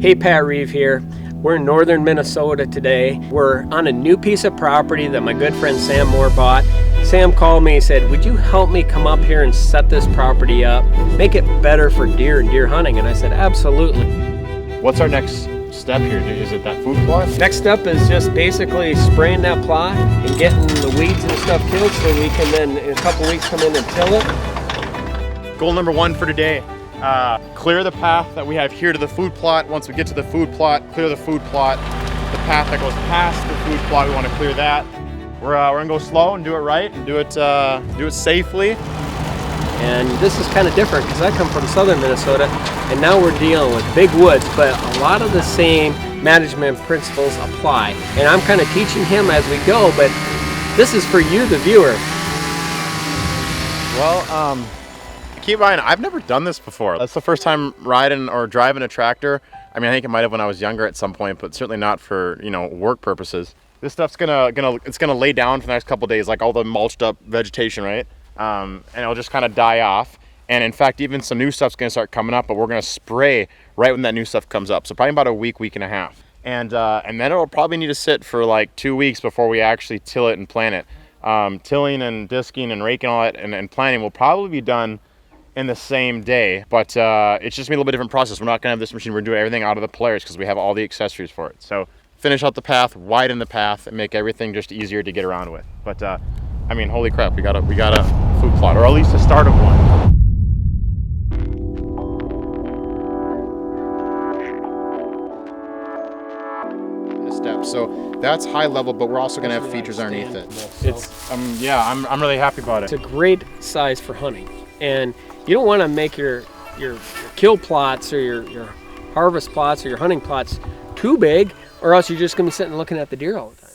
Hey, Pat Reeve here. We're in northern Minnesota today. We're on a new piece of property that my good friend Sam Moore bought. Sam called me and said, would you help me come up here and set this property up, make it better for deer and deer hunting? And I said, absolutely. What's our next step here? Is it that food plot? Next step is just basically spraying that plot and getting the weeds and stuff killed so we can then in a couple weeks come in and till it. Goal number one for today. Clear the path that we have here to the food plot. Once we get to the food plot, clear the food plot. The path that goes past the food plot, we want to clear that. We're gonna go slow and do it right and do it safely. And this is kind of different because I come from southern Minnesota and now we're dealing with big woods, but a lot of the same management principles apply. And I'm kind of teaching him as we go, but this is for you, the viewer. Well, keep in mind, I've never done this before. That's the first time riding or driving a tractor. I mean, I think it might have when I was younger at some point, but certainly not for, work purposes. This stuff's gonna lay down for the next couple of days, like all the mulched up vegetation, right? And it'll just kind of die off. And in fact, even some new stuff's gonna start coming up, but we're gonna spray right when that new stuff comes up. So probably about a week and a half. And then it'll probably need to sit for like 2 weeks before we actually till it and plant it. Tilling and disking and raking all that and planting will probably be done in the same day, but it's just gonna be a little bit different process. We're not gonna have this machine. We're doing everything out of the Polaris because we have all the accessories for it. So finish out the path, widen the path, and make everything just easier to get around with. But I mean, holy crap, we got a food plot, or at least the start of one. Step. So that's high level, but we're also gonna have features underneath it. It's I'm really happy about it. It's a great size for hunting, and you don't want to make your kill plots or your harvest plots or your hunting plots too big, or else you're just going to be sitting looking at the deer all the time.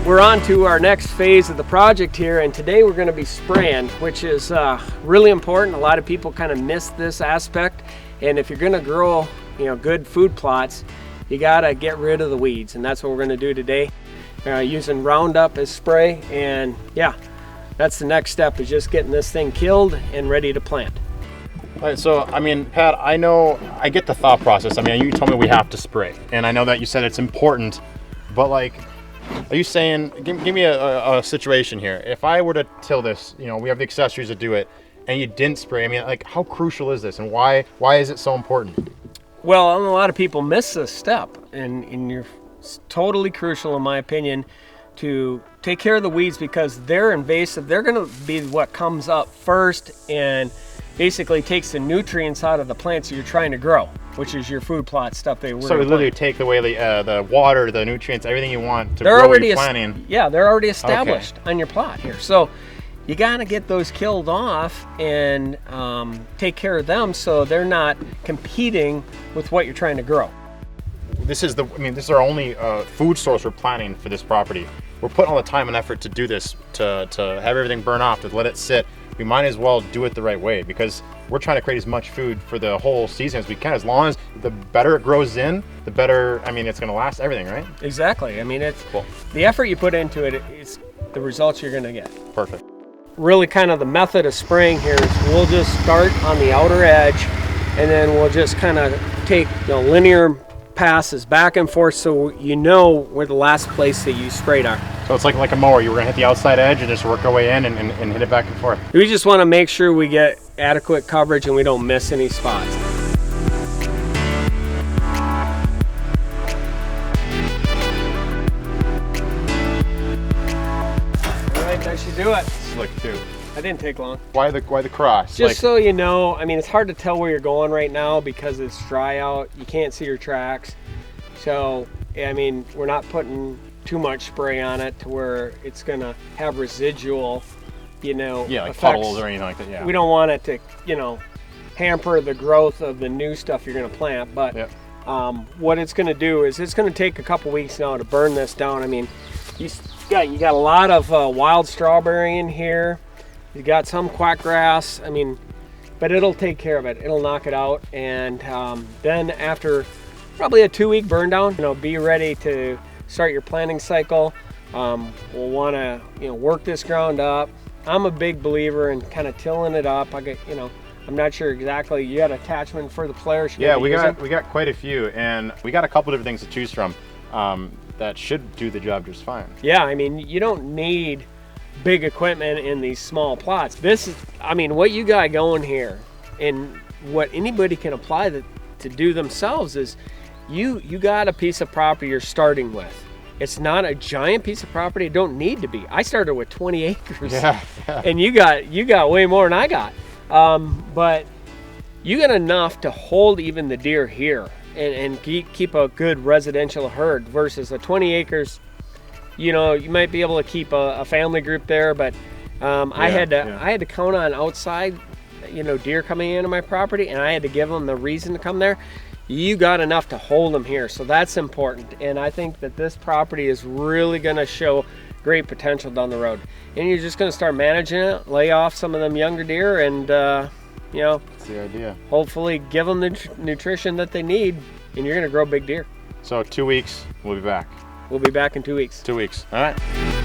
We're on to our next phase of the project here, and today we're going to be spraying, which is really important. A lot of people kind of miss this aspect, and if you're going to grow good food plots, you got to get rid of the weeds, and that's what we're going to do today. Using Roundup as spray, and yeah, that's the next step, is just getting this thing killed and ready to plant. All right, so I mean, Pat, I get the thought process. I mean, you told me we have to spray, and I know that you said it's important, but like, are you saying, give me a situation here. If I were to till this, we have the accessories to do it, and you didn't spray, I mean, like, how crucial is this, and why is it so important? Well, a lot of people miss this step, and you're totally crucial, in my opinion, to take care of the weeds because they're invasive. They're going to be what comes up first and basically takes the nutrients out of the plants you're trying to grow, which is your food plot stuff. So we literally take away the water, the nutrients, everything you want to grow what you're planting. Yeah, they're already established on your plot here. So you got to get those killed off and take care of them so they're not competing with what you're trying to grow. This is our only food source we're planting for this property. We're putting all the time and effort to do this, to have everything burn off, to let it sit. We might as well do it the right way because we're trying to create as much food for the whole season as we can. As long as the better it grows in, the better, it's going to last everything, right? Exactly. It's cool. The effort you put into it, it's the results you're going to get. Perfect. Really kind of the method of spraying here is we'll just start on the outer edge and then we'll just kind of take linear passes back and forth so where the last place that you sprayed are. So it's like a mower. You were going to hit the outside edge and just work our way in and hit it back and forth. We just want to make sure we get adequate coverage and we don't miss any spots. All right, that should do it. Slick too. That didn't take long. Why the cross? Just so you know, it's hard to tell where you're going right now because it's dry out. You can't see your tracks. So, we're not putting too much spray on it to where it's gonna have residual, like effects. Puddles or anything like that. Yeah. We don't want it to, hamper the growth of the new stuff you're gonna plant. But yep. What it's gonna do is it's gonna take a couple weeks now to burn this down. You got a lot of wild strawberry in here. You got some quackgrass. But it'll take care of it. It'll knock it out, and then after probably a 2-week burn down, be ready to start your planting cycle. We'll want to work this ground up. I'm a big believer in kind of tilling it up. I I'm not sure exactly. You got attachment for the Polaris? Yeah, we got quite a few, and we got a couple different things to choose from that should do the job just fine. Yeah, I mean, you don't need big equipment in these small plots. This is, I mean, what you got going here, and what anybody can apply to do themselves is, you got a piece of property you're starting with. It's not a giant piece of property. It don't need to be. I started with 20 acres, yeah. And you got way more than I got. But you got enough to hold even the deer here and keep a good residential herd versus a 20 acres. You know, you might be able to keep a family group there, but I had to count on outside, you know, deer coming into my property, and I had to give them the reason to come there. You got enough to hold them here, so that's important. And I think that this property is really going to show great potential down the road. And you're just going to start managing it, lay off some of them younger deer, and you know, That's the idea. Hopefully give them the nutrition that they need, and you're going to grow big deer. So 2 weeks, we'll be back. We'll be back in 2 weeks. 2 weeks. All right.